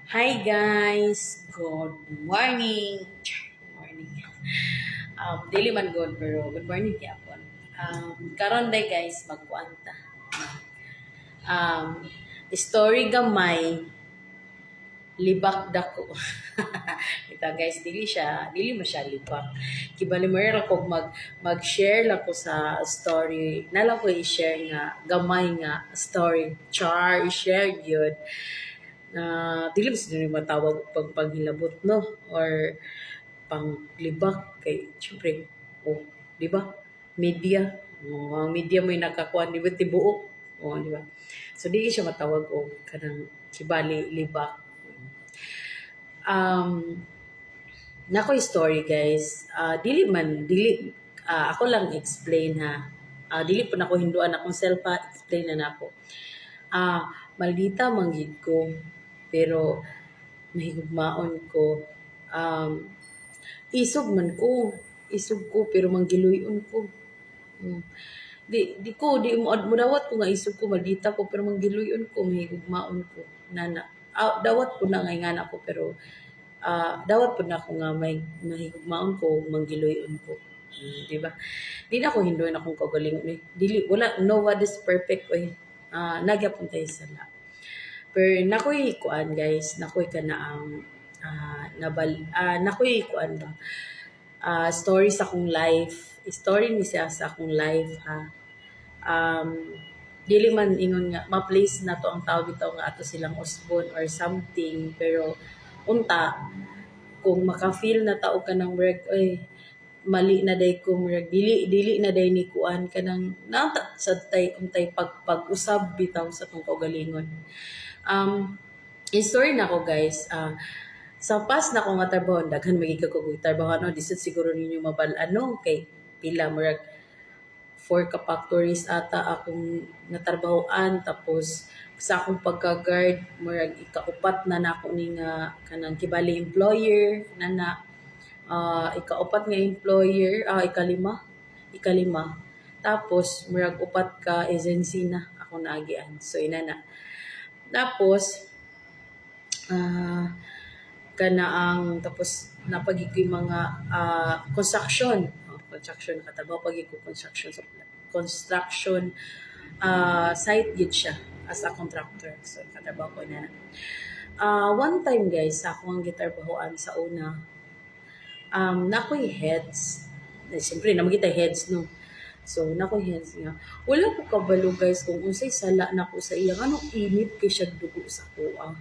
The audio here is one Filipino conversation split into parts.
Hi guys, good morning. Morning. Dili man good pero good morning gyapon. Karon day guys magkuanta. Um, Story gamay libak dako. Ito guys, dili mo siya libak. Kibali mo rin ako mag-share lang ko sa story. Nala ko i-share nga gamay nga story. Char, i-share yun na dili mo sila matawag pag panghilabot no or panglibak kay syempre oh di ba media ang media may nakakuan di ba tibuok di ba so di siya matawag og kanang kibali libak. um Nako story guys. Ako lang explain ha. Dili po nako hinduan akong self ha, explain na nako. Maldita manggid ko pero mahigugmaon ko. Um, isog ko pero manggiluyon ko. Mm. Di mo dawat ko nga isog ko maldita ko pero manggiluyon ko mahigugmaon ko. Nana. Dawat ko na ngay nga ko pero dawat po na ako nga may mahigugmaon ko, manggiloyon ko. Di ba? Di na ako hinduin akong kagalingon. Dili, wala, no one is perfect. Nagyapon tayo sa la. Pero nakoy kuan guys, nakoy ka na ang nakoy kuan ba? Story sa akong life. Story ni siya sa akong life ha. Dili man ingon nga ma-place na to ang tao bitaw nga ato silang usbon or something pero unta kung maka-feel na tao ka ng work ay mali na day ko murag dili na day ni kuan kanang nata sa tay untay pag-usab bitaw sa tong kaugalingon. In story na ko guys, sa past na ko nga trabaho daghan magiging ko trabaho no disod siguro ninyo mabal-an no kay pila murag for ka-factories ata akong natrabahoan tapos sa akong pagka-guard murag ikaupat na nako ni nga kanang kibali employer ikaupat nga employer ikalima tapos murag upat ka agency na ako naagian so inana tapos kana ang tapos napagig mga construction nakatrabaho pag ko construction site gid siya as a contractor so nakatrabaho ko na one time guys ako ang gitarbahoan sa una nakoy heads siyempre namagita heads no so nakoy heads nga wala ko kabalo guys kung unsay sala nako sa iya anong init kay siya dugo sa kuha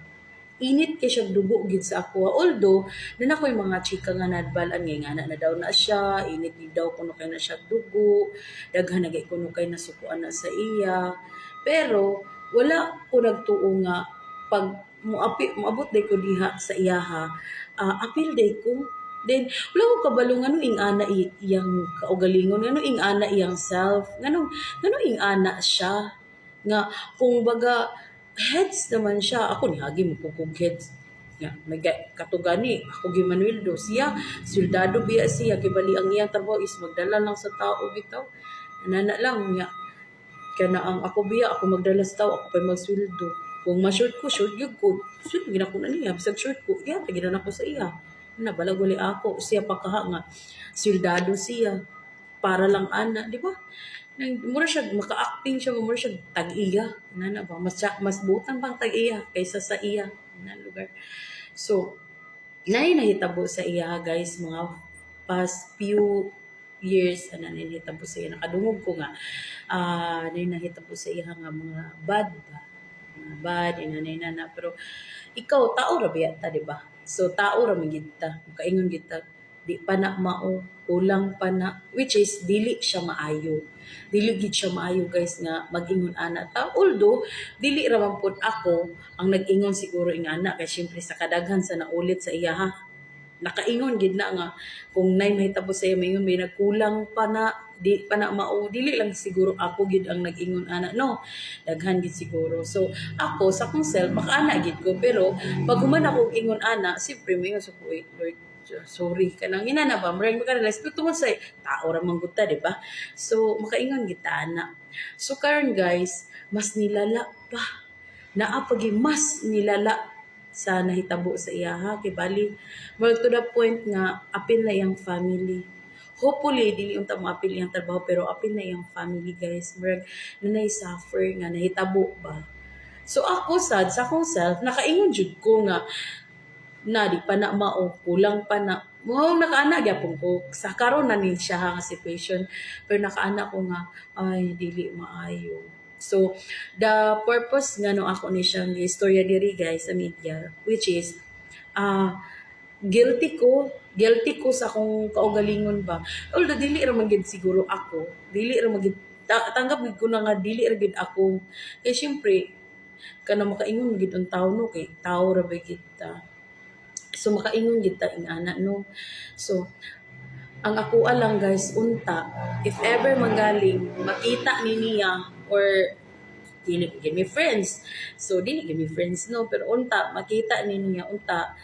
init kay siya dugo gid sa ako although na ako'y mga chika nga nadbalan nga na daw na siya init ni daw kuno kay na siya dugo daghan na gay kuno kay nasukuan na sa iya pero wala ko nagtuo nga pag moabot day ko diha sa iyaha apil day ko then wala ko kabalo ngano ing ana iyang kaugalingon ngano ing ana iyang self ngano ing ana siya nga kung baga heads naman siya. Ako ni Hagi mo kung heads. Ya, may katugani. Ako Gimanueldo. Siya, soldado biya siya. Kibali ang iyang trabaho is magdala lang sa tao bitaw. Nana lang niya. Kaya na ang ako biya, ako magdala sa tao, ako pa magsweldo. Kung ma-short ko, short yun ko. Short, gina ko na niya. Bisag short ko, iya, taginan ako sa iya. Balag wali ako. Siya pagkaha nga. Soldado siya. Para lang ana, di ba? Mura siya, maka-acting siya, mura siya tag-iya. Ba? Mas butang pang tag-iya kaysa sa iya na lugar. So, nahitabo sa iya guys, mga past few years, nahitabo sa iya. Nakadungog ko nga, nahitabo sa iya nga mga bad ba? Mga bad, na. Pero, ikaw, tao ra biyata, di ba? So, tao ra magita. Kaingon kita, di pa na mao, kulang pa na, which is, dili siya maayo dili gid siya maayo guys nga mag-ingon ana ta although dili ra man pud ako ang nag-ingon siguro ing ana kay syempre sa kadaghan sa naulit sa iya ha nakaingon gid na nga kung nay mahitabo sa iya mayon may nagkulang pa na di pa na mao dili lang siguro ako gid ang nag-ingon ana no daghan gid siguro so ako sa akong self makaana gid ko pero pag human ako ingon ana syempre mayon sa ko Lord sorry kanang ina na ba murag maka-realize pero tungod sa tao ra man gud ta di ba so makaingon kita na so karon guys mas nilala pa naa pagi mas nilala sa nahitabo sa iya ha kay bali murag to the point nga apil na iyang family. Hopefully dili unta mo apil iyang trabaho pero apil na iyang family guys. Murag nanay suffer nga nahitabo ba. So ako sad sa akong self nakaingon jud ko nga na di pa na mao kulang pa na mo nakaana gyapon ko sa karon na ni siya nga situation pero nakaana ko nga ay dili maayo. So the purpose nga no ako ni siyang istorya diri guys sa media which is uh, guilty ko sa akong kaugalingon ba. Although dili ra man gid siguro ako, dili ra man gid tanggap gid ko na nga dili ra gid ako. Kay syempre kana makaingon gid ang tawo no kay tawo ra ba gid ta. So makaingon gid ta ing ana no. So ang ako lang guys unta if ever manggaling makita ni niya or dili gid mi friends. So dili gid mi friends no pero unta makita ni niya unta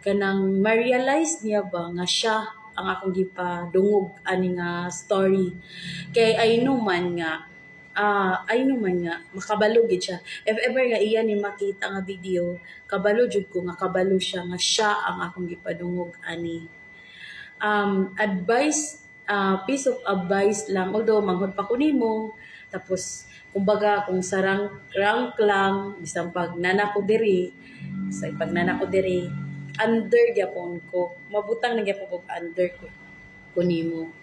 kanang ma-realize niya ba nga siya ang akong gipadungog ani nga story. Kay I know man nga makabalo gid siya. If ever nga iya ni makita nga video, kabalo jud ko nga kabalo siya nga siya ang akong gipadungog ani. Advice, piece of advice lang although manghod pa ko nimo tapos kumbaga kung sarang rank lang bisan pag nanako diri sa pag nanako diri under gyapon ko mabutang na gyapon ko under ko nimo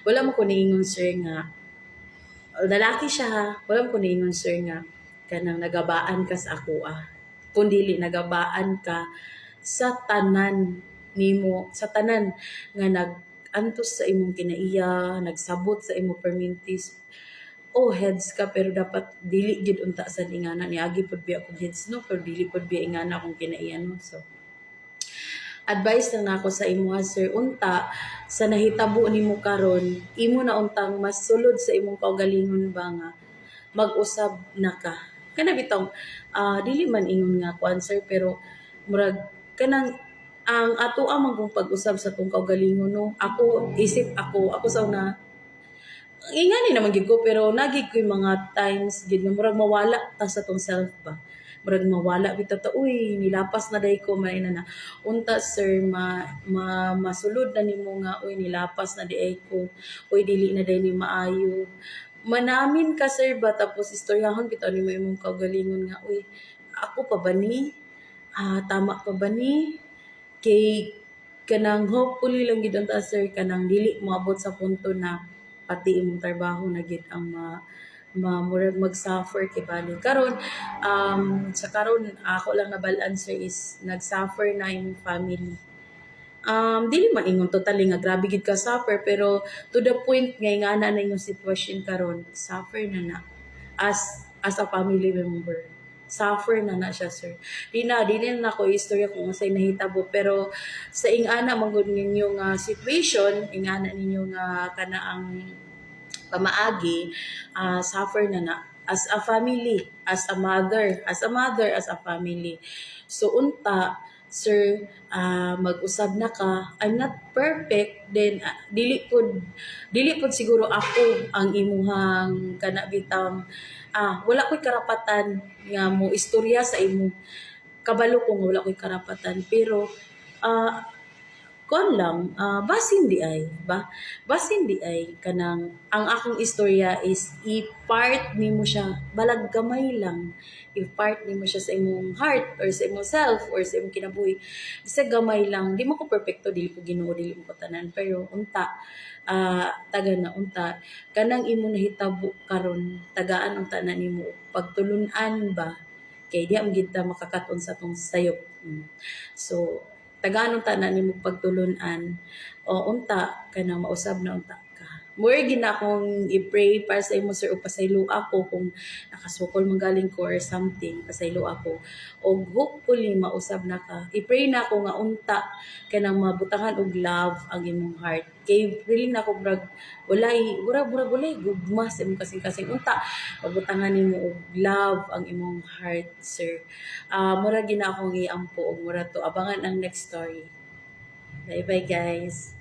wala mo ko niingon sir nga lalaki siya ha wala mo ko niingon sir nga kanang nagabaan ka sa ako kun dili nagabaan ka sa tanan nimo sa tanan nga nag-antos sa imong kinaiya nagsabot sa imong permintis heads ka pero dapat dili gid unta sa ingana ni agi pud biya akong heads no pero dili pud biya ingana akong kinaiyan no so advice lang nako sa imo sir unta sa nahitabo nimo karon imo na untang mas sulod sa imong kaugalingon ba nga mag-usab na ka kana bitong dili man ingon nga kuan sir pero murag kanang ang ato ang kung pag-usab sa tong kaugalingon no ako sa una ingani naman gid ko pero nagig ko yung mga times gid nga murag mawala ta sa tong self ba murag mawala bitaw ta uy nilapas na day ko may na unta sir masulod na nimo nga uy nilapas na di ay ko uy dili na day ni maayo manamin ka sir ba tapos istoryahon bitaw nimo imong kaugalingon nga uy ako pa ba ni tama pa ba ni kay kanang hopefully lang gid unta sir kanang dili moabot sa punto na pati imong trabaho na gid ang murag mag-suffer kay bali karon sa karon ako lang nabalaan sir is nag-suffer na yung family dili man ingon totally nga grabe gid ka suffer pero to the point nga ingana na yung sitwasyon karon suffer na as a family member suffer na siya sir di na ko istorya kung unsay nahitabo pero sa ingana mangud ninyo nga situation ingana ninyo nga kana ang pamaagi suffer na as a family as a mother as a family so unta sir mag-usab na ka I'm not perfect then dili pod siguro ako ang imuhang kana bitang wala ko'y karapatan nga mo istorya sa imo kabalo ko nga wala ko'y karapatan pero kon lang basin di ay kanang ang akong istorya is i-part nimo siya balag gamay lang i-part nimo siya sa imong heart or sa imong self or sa imong kinabuhi isa gamay lang di mo ko perfecto dili ko Ginoo dili mo ko tanan pero unta taga na unta kanang imo nahitabo karon tagaan unta na nimo pagtulun-an ba kay di am gid ta makakaton sa tong sayop so tagaan unta na nimo pagtulun-an o unta kanang mausab na unta ka more gid na akong i-pray para sa imo sir o pasaylo ako kung nakasukol manggaling ko or something pasaylo ako o hopefully mausab na ka i-pray na ako nga unta kanang mabutangan og love ang imong heart kay feeling na ako walay gugma sa imong kasing unta mabutangan nimo og love ang imong heart sir mura gid na akong iampo og mura to abangan ang next story bye bye guys.